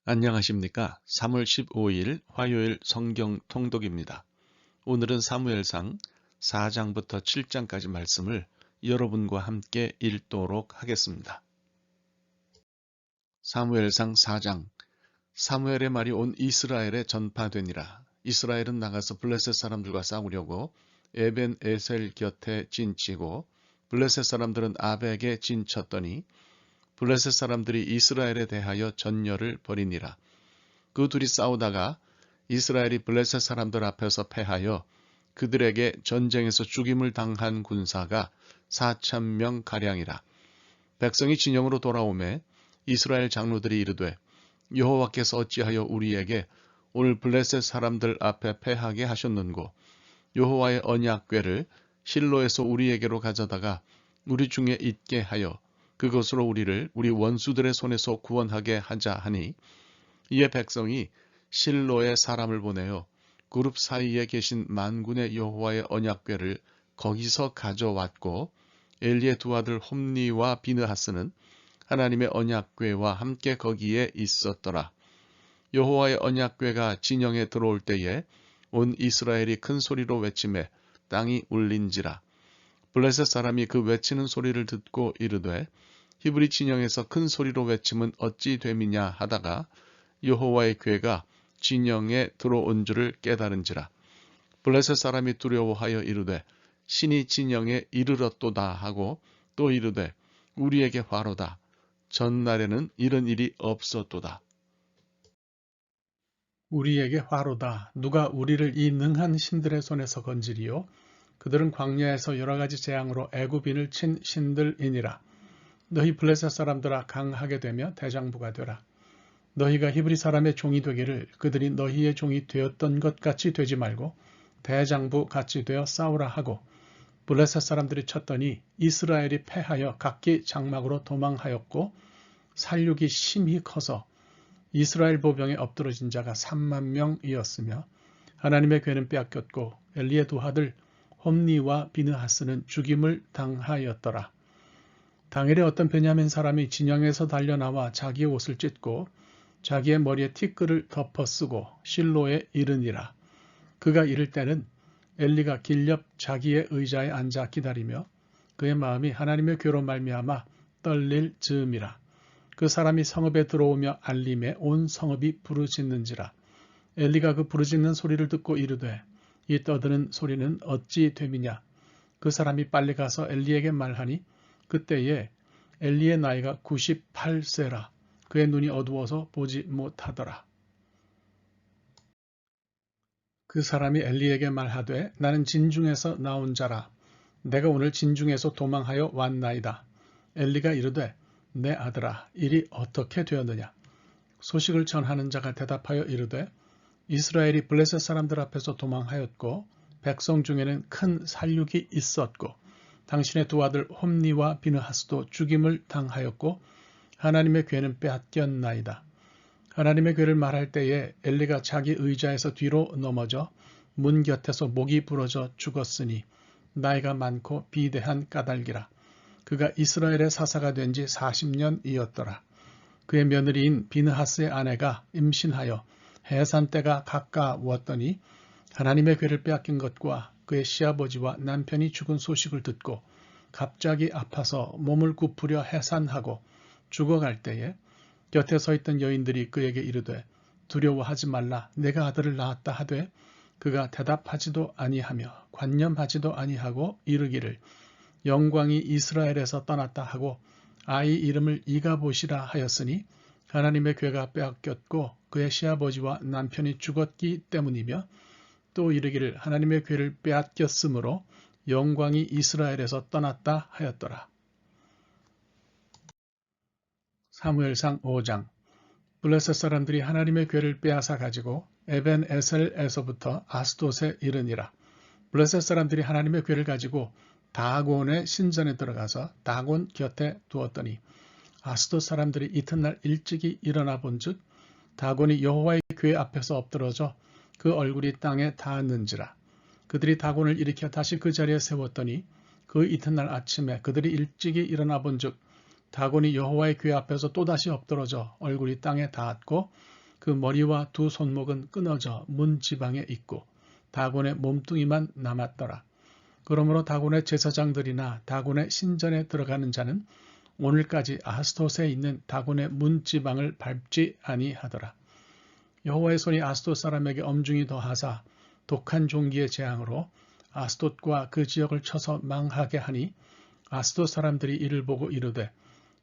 안녕하십니까? 3월 15일 화요일 성경 통독입니다. 오늘은 사무엘상 4장부터 7장까지 말씀을 여러분과 함께 읽도록 하겠습니다. 사무엘상 4장. 사무엘의 말이 온 이스라엘에 전파되니라. 이스라엘은 나가서 블레셋 사람들과 싸우려고 에벤 에셀 곁에 진치고 블레셋 사람들은 아벡에 진쳤더니 블레셋 사람들이 이스라엘에 대하여 전열을 벌이니라. 그 둘이 싸우다가 이스라엘이 블레셋 사람들 앞에서 패하여 그들에게 전쟁에서 죽임을 당한 군사가 4,000명 가량이라. 백성이 진영으로 돌아오매 이스라엘 장로들이 이르되 여호와께서 어찌하여 우리에게 오늘 블레셋 사람들 앞에 패하게 하셨는고 여호와의 언약궤를 실로에서 우리에게로 가져다가 우리 중에 있게 하여 그것으로 우리를 우리 원수들의 손에서 구원하게 하자 하니 이에 백성이 실로에 사람을 보내어 그룹 사이에 계신 만군의 여호와의 언약궤를 거기서 가져왔고 엘리의 두 아들 홈니와 비느하스는 하나님의 언약궤와 함께 거기에 있었더라. 여호와의 언약궤가 진영에 들어올 때에 온 이스라엘이 큰 소리로 외치매 땅이 울린지라. 블레셋 사람이 그 외치는 소리를 듣고 이르되 히브리 진영에서 큰 소리로 외침은 어찌 됨이냐 하다가 여호와의 궤가 진영에 들어온 줄을 깨달은지라. 블레셋 사람이 두려워하여 이르되 신이 진영에 이르렀도다 하고 또 이르되 우리에게 화로다. 전날에는 이런 일이 없었도다. 우리에게 화로다. 누가 우리를 이 능한 신들의 손에서 건지리요? 그들은 광야에서 여러 가지 재앙으로 애굽인을 친 신들이니라. 너희 블레셋 사람들아 강하게 되며 대장부가 되라. 너희가 히브리 사람의 종이 되기를 그들이 너희의 종이 되었던 것 같이 되지 말고 대장부 같이 되어 싸우라 하고 블레셋 사람들이 쳤더니 이스라엘이 패하여 각기 장막으로 도망하였고 살육이 심히 커서 이스라엘 보병에 엎드러진 자가 3만 명이었으며 하나님의 궤는 빼앗겼고 엘리의 두 아들 홈니와 비느하스는 죽임을 당하였더라. 당일에 어떤 베냐민 사람이 진영에서 달려나와 자기의 옷을 찢고 자기의 머리에 티끌을 덮어 쓰고 실로에 이르니라. 그가 이를 때는 엘리가 길 옆 자기의 의자에 앉아 기다리며 그의 마음이 하나님의 궤로 말미암아 떨릴 즈음이라. 그 사람이 성읍에 들어오며 알림에 온 성읍이 부르짖는지라. 엘리가 그 부르짖는 소리를 듣고 이르되 이 떠드는 소리는 어찌 됨이냐. 그 사람이 빨리 가서 엘리에게 말하니 그때에 엘리의 나이가 98세라. 그의 눈이 어두워서 보지 못하더라. 그 사람이 엘리에게 말하되 나는 진중에서 나온 자라. 내가 오늘 진중에서 도망하여 왔나이다. 엘리가 이르되 내 아들아 일이 어떻게 되었느냐. 소식을 전하는 자가 대답하여 이르되 이스라엘이 블레셋 사람들 앞에서 도망하였고 백성 중에는 큰 살육이 있었고 당신의 두 아들 홈니와 비느하스도 죽임을 당하였고 하나님의 궤는 빼앗겼나이다. 하나님의 궤를 말할 때에 엘리가 자기 의자에서 뒤로 넘어져 문 곁에서 목이 부러져 죽었으니 나이가 많고 비대한 까닭이라. 그가 이스라엘의 사사가 된 지 40년이었더라. 그의 며느리인 비느하스의 아내가 임신하여 해산 때가 가까웠더니 하나님의 궤를 빼앗긴 것과 그의 시아버지와 남편이 죽은 소식을 듣고 갑자기 아파서 몸을 굽으려 해산하고 죽어갈 때에 곁에 서 있던 여인들이 그에게 이르되 두려워하지 말라. 내가 아들을 낳았다 하되 그가 대답하지도 아니하며 관념하지도 아니하고 이르기를 영광이 이스라엘에서 떠났다 하고 아이 이름을 이가봇이라 하였으니 하나님의 궤가 빼앗겼고 그의 시아버지와 남편이 죽었기 때문이며 또 이르기를 하나님의 궤를 빼앗겼으므로 영광이 이스라엘에서 떠났다 하였더라. 사무엘상 5장. 블레셋 사람들이 하나님의 궤를 빼앗아 가지고 에벤 에셀에서부터 아스돗에 이르니라. 블레셋 사람들이 하나님의 궤를 가지고 다곤의 신전에 들어가서 다곤 곁에 두었더니 아스돗 사람들이 이튿날 일찍이 일어나 본즉 다곤이 여호와의 궤 앞에서 엎드러져 그 얼굴이 땅에 닿았는지라. 그들이 다곤을 일으켜 다시 그 자리에 세웠더니 그 이튿날 아침에 그들이 일찍이 일어나 본즉 다곤이 여호와의 궤 앞에서 또다시 엎드러져 얼굴이 땅에 닿았고 그 머리와 두 손목은 끊어져 문 지방에 있고 다곤의 몸뚱이만 남았더라. 그러므로 다곤의 제사장들이나 다곤의 신전에 들어가는 자는 오늘까지 아스돗에 있는 다곤의 문 지방을 밟지 아니하더라. 여호와의 손이 아스돗 사람에게 엄중히 더하사 독한 종기의 재앙으로 아스돗과 그 지역을 쳐서 망하게 하니 아스돗 사람들이 이를 보고 이르되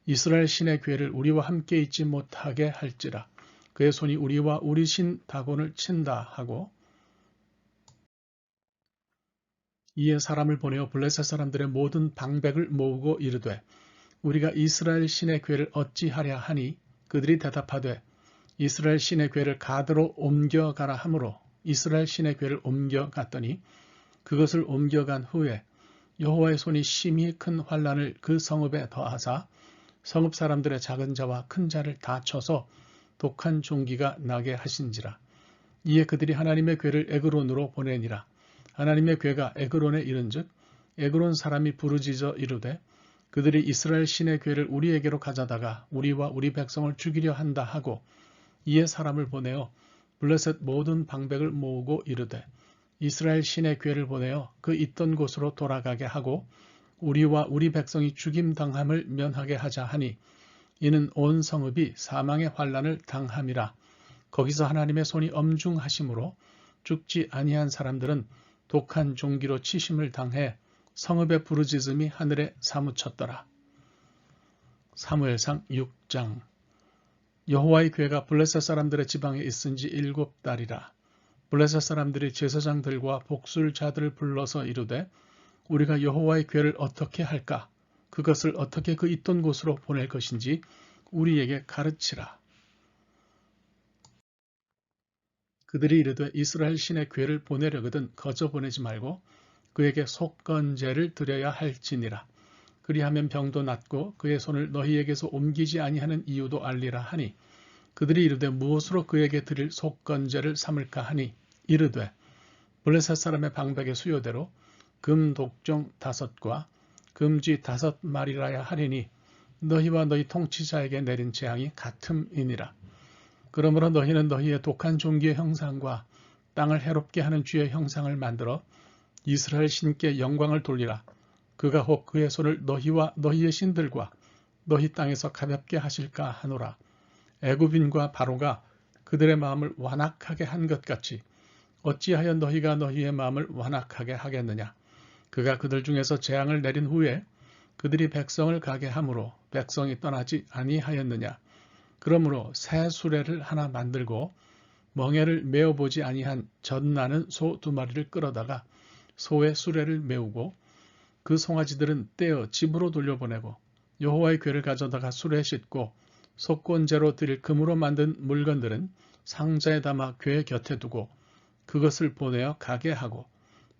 이스라엘 신의 궤를 우리와 함께 있지 못하게 할지라. 그의 손이 우리와 우리 신 다곤을 친다 하고 이에 사람을 보내어 블레셋 사람들의 모든 방백을 모으고 이르되 우리가 이스라엘 신의 궤를 어찌하랴 하니 그들이 대답하되 이스라엘 신의 궤를 가드로 옮겨가라 하므로 이스라엘 신의 궤를 옮겨갔더니 그것을 옮겨간 후에 여호와의 손이 심히 큰 환란을 그 성읍에 더하사 성읍 사람들의 작은 자와 큰 자를 다 쳐서 독한 종기가 나게 하신지라. 이에 그들이 하나님의 궤를 에그론으로 보내니라. 하나님의 궤가 에그론에 이른즉 에그론 사람이 부르짖어 이르되 그들이 이스라엘 신의 궤를 우리에게로 가져다가 우리와 우리 백성을 죽이려 한다 하고 이에 사람을 보내어 블레셋 모든 방백을 모으고 이르되 이스라엘 신의 궤를 보내어 그 있던 곳으로 돌아가게 하고 우리와 우리 백성이 죽임당함을 면하게 하자 하니 이는 온 성읍이 사망의 환란을 당함이라. 거기서 하나님의 손이 엄중하심으로 죽지 아니한 사람들은 독한 종기로 치심을 당해 성읍의 부르짖음이 하늘에 사무쳤더라. 사무엘상 6장. 여호와의 궤가 블레셋 사람들의 지방에 있은 지 7달이라. 블레셋 사람들이 제사장들과 복술자들을 불러서 이르되 우리가 여호와의 궤를 어떻게 할까? 그것을 어떻게 그 있던 곳으로 보낼 것인지 우리에게 가르치라. 그들이 이르되 이스라엘 신의 궤를 보내려거든 거저 보내지 말고 그에게 속건제를 드려야 할지니라. 그리하면 병도 낫고 그의 손을 너희에게서 옮기지 아니하는 이유도 알리라 하니 그들이 이르되 무엇으로 그에게 드릴 속건제를 삼을까 하니 이르되 블레셋 사람의 방백의 수요대로 금 독종 5과 금쥐 5마리라야 하리니 너희와 너희 통치자에게 내린 재앙이 같음이니라. 그러므로 너희는 너희의 독한 종기의 형상과 땅을 해롭게 하는 쥐의 형상을 만들어 이스라엘 신께 영광을 돌리라. 그가 혹 그의 손을 너희와 너희의 신들과 너희 땅에서 가볍게 하실까 하노라. 애굽인과 바로가 그들의 마음을 완악하게 한 것 같이 어찌하여 너희가 너희의 마음을 완악하게 하겠느냐. 그가 그들 중에서 재앙을 내린 후에 그들이 백성을 가게 함으로 백성이 떠나지 아니하였느냐. 그러므로 새 수레를 하나 만들고 멍에를 메어보지 아니한 젖나는 소 2마리를 끌어다가 소의 수레를 메우고 그 송아지들은 떼어 집으로 돌려보내고 여호와의 궤를 가져다가 수레에 싣고 속건제로 드릴 금으로 만든 물건들은 상자에 담아 궤 곁에 두고 그것을 보내어 가게 하고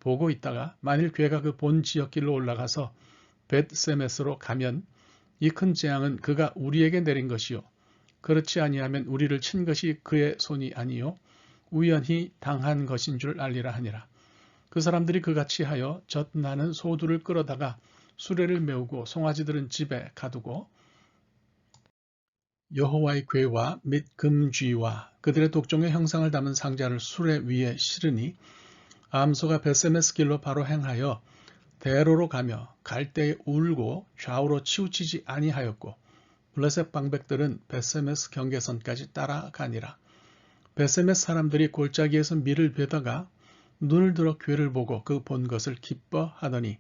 보고 있다가 만일 궤가 그 본 지역길로 올라가서 벳세메스로 가면 이 큰 재앙은 그가 우리에게 내린 것이요 그렇지 아니하면 우리를 친 것이 그의 손이 아니요 우연히 당한 것인 줄 알리라 하니라. 그 사람들이 그같이 하여 젖나는 소들을 끌어다가 수레를 메우고 송아지들은 집에 가두고 여호와의 궤와 및 금쥐와 그들의 독종의 형상을 담은 상자를 수레 위에 실으니 암소가 벳세메스 길로 바로 행하여 대로로 가며 갈 때에 울고 좌우로 치우치지 아니하였고 블레셋 방백들은 벳세메스 경계선까지 따라가니라. 벳세메스 사람들이 골짜기에서 밀을 베다가 눈을 들어 궤를 보고 그 본 것을 기뻐하더니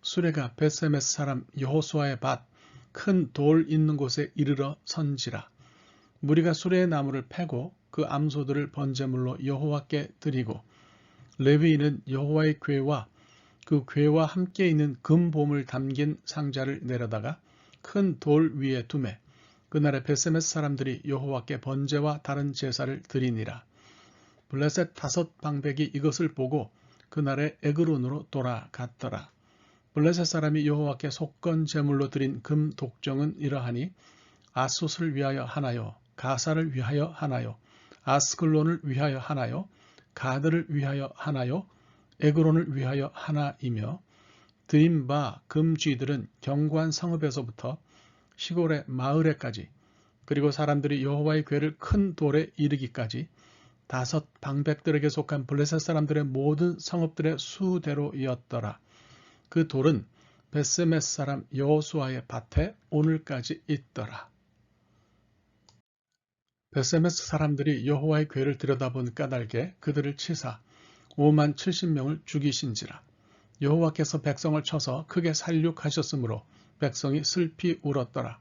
수레가 벳세메스 사람 여호수아의 밭 큰 돌 있는 곳에 이르러 선지라. 무리가 수레의 나무를 패고 그 암소들을 번제물로 여호와께 드리고 레위인은 여호와의 궤와 그 궤와 함께 있는 금보물 담긴 상자를 내려다가 큰 돌 위에 두매 그날에 벳세메스 사람들이 여호와께 번제와 다른 제사를 드리니라. 블레셋 5 방백이 이것을 보고 그날에 에그론으로 돌아갔더라. 블레셋 사람이 여호와께 속건 제물로 드린 금 독정은 이러하니 아숫을 위하여 하나요, 가사를 위하여 하나요, 아스글론을 위하여 하나요, 가드를 위하여 하나요, 에그론을 위하여 하나이며 드린 바 금쥐들은 경관 성읍에서부터 시골의 마을에까지 그리고 사람들이 여호와의 궤를 큰 돌에 이르기까지 5 방백들에게 속한 블레셋 사람들의 모든 성읍들의 수대로이었더라. 그 돌은 벳세메스 사람 여호수아의 밭에 오늘까지 있더라. 벳세메스 사람들이 여호와의 궤를 들여다본 까닭에 그들을 치사 5만 70명을 죽이신지라. 여호와께서 백성을 쳐서 크게 살육하셨으므로 백성이 슬피 울었더라.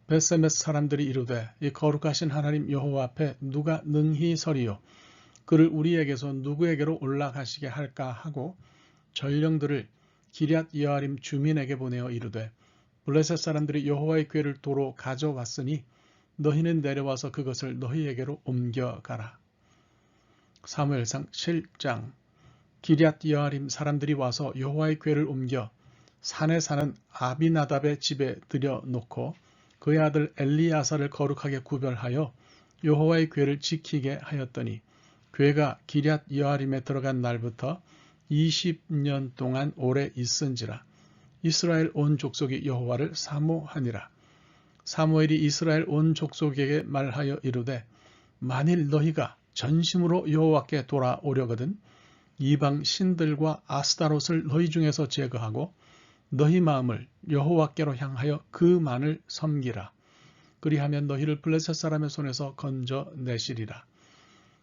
벳세메스 사람들이 이르되 이 거룩하신 하나님 여호와 앞에 누가 능히 서리요 그를 우리에게서 누구에게로 올라가시게 할까 하고 전령들을 기럇 여아림 주민에게 보내어 이르되 블레셋 사람들이 여호와의 궤를 도로 가져왔으니 너희는 내려와서 그것을 너희에게로 옮겨가라. 사무엘상 7장. 기럇 여아림 사람들이 와서 여호와의 궤를 옮겨 산에 사는 아비나답의 집에 들여놓고 그의 아들 엘리야사를 거룩하게 구별하여 여호와의 궤를 지키게 하였더니 궤가 기럇 여아림에 들어간 날부터 20년 동안 오래 있은지라. 이스라엘 온 족속이 여호와를 사모하니라. 사무엘이 이스라엘 온 족속에게 말하여 이르되 만일 너희가 전심으로 여호와께 돌아오려거든 이방 신들과 아스타롯을 너희 중에서 제거하고 너희 마음을 여호와께로 향하여 그만을 섬기라. 그리하면 너희를 블레셋 사람의 손에서 건져내시리라.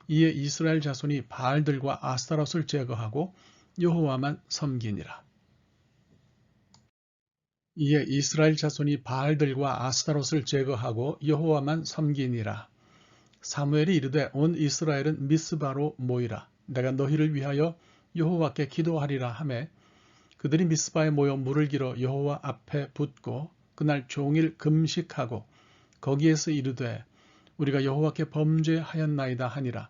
이에 이스라엘 자손이 바알들과 아스타롯을 제거하고 여호와만 섬기니라. 이에 이스라엘 자손이 바알들과 아스타롯을 제거하고 여호와만 섬기니라. 사무엘이 이르되 온 이스라엘은 미스바로 모이라. 내가 너희를 위하여 여호와께 기도하리라 하매 그들이 미스바에 모여 물을 길어 여호와 앞에 붓고 그날 종일 금식하고 거기에서 이르되 우리가 여호와께 범죄하였나이다 하니라.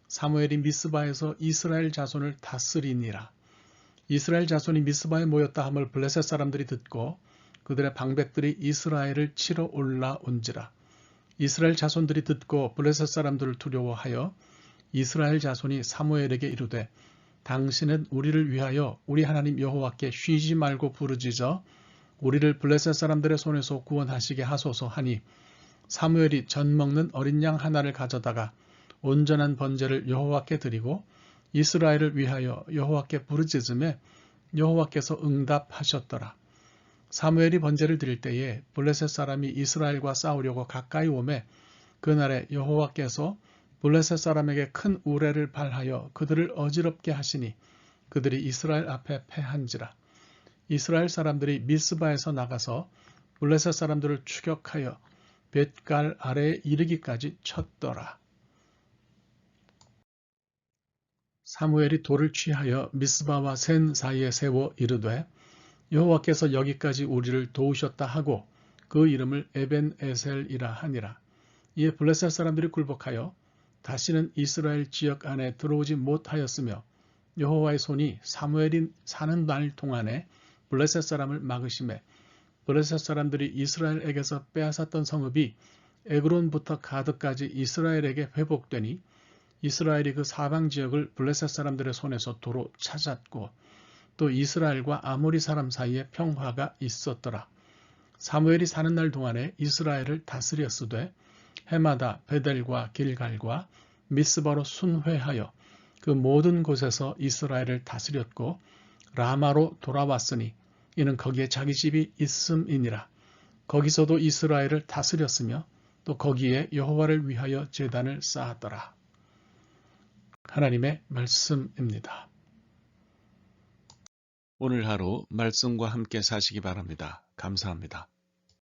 사무엘이 미스바에서 이스라엘 자손을 다스리니라. 이스라엘 자손이 미스바에 모였다 함을 블레셋 사람들이 듣고 그들의 방백들이 이스라엘을 치러 올라온지라. 이스라엘 자손들이 듣고 블레셋 사람들을 두려워하여 이스라엘 자손이 사무엘에게 이르되 당신은 우리를 위하여 우리 하나님 여호와께 쉬지 말고 부르짖어 우리를 블레셋 사람들의 손에서 구원하시게 하소서 하니 사무엘이 전 먹는 어린 양 하나를 가져다가 온전한 번제를 여호와께 드리고 이스라엘을 위하여 여호와께 부르짖음에 여호와께서 응답하셨더라. 사무엘이 번제를 드릴 때에 블레셋 사람이 이스라엘과 싸우려고 가까이 오매 그날에 여호와께서 블레셋 사람에게 큰 우레를 발하여 그들을 어지럽게 하시니 그들이 이스라엘 앞에 패한지라. 이스라엘 사람들이 미스바에서 나가서 블레셋 사람들을 추격하여 벳갈 아래에 이르기까지 쳤더라. 사무엘이 돌을 취하여 미스바와 센 사이에 세워 이르되 여호와께서 여기까지 우리를 도우셨다 하고 그 이름을 에벤에셀이라 하니라. 이에 블레셋 사람들이 굴복하여 다시는 이스라엘 지역 안에 들어오지 못하였으며 여호와의 손이 사무엘이 사는 날 동안에 블레셋 사람을 막으심에 블레셋 사람들이 이스라엘에게서 빼앗았던 성읍이 에그론부터 가드까지 이스라엘에게 회복되니 이스라엘이 그 사방 지역을 블레셋 사람들의 손에서 도로 찾았고 또 이스라엘과 아모리 사람 사이에 평화가 있었더라. 사무엘이 사는 날 동안에 이스라엘을 다스렸으되 해마다 베델과 길갈과 미스바로 순회하여 그 모든 곳에서 이스라엘을 다스렸고 라마로 돌아왔으니 이는 거기에 자기 집이 있음이니라. 거기서도 이스라엘을 다스렸으며 또 거기에 여호와를 위하여 제단을 쌓았더라. 하나님의 말씀입니다. 오늘 하루 말씀과 함께 사시기 바랍니다. 감사합니다.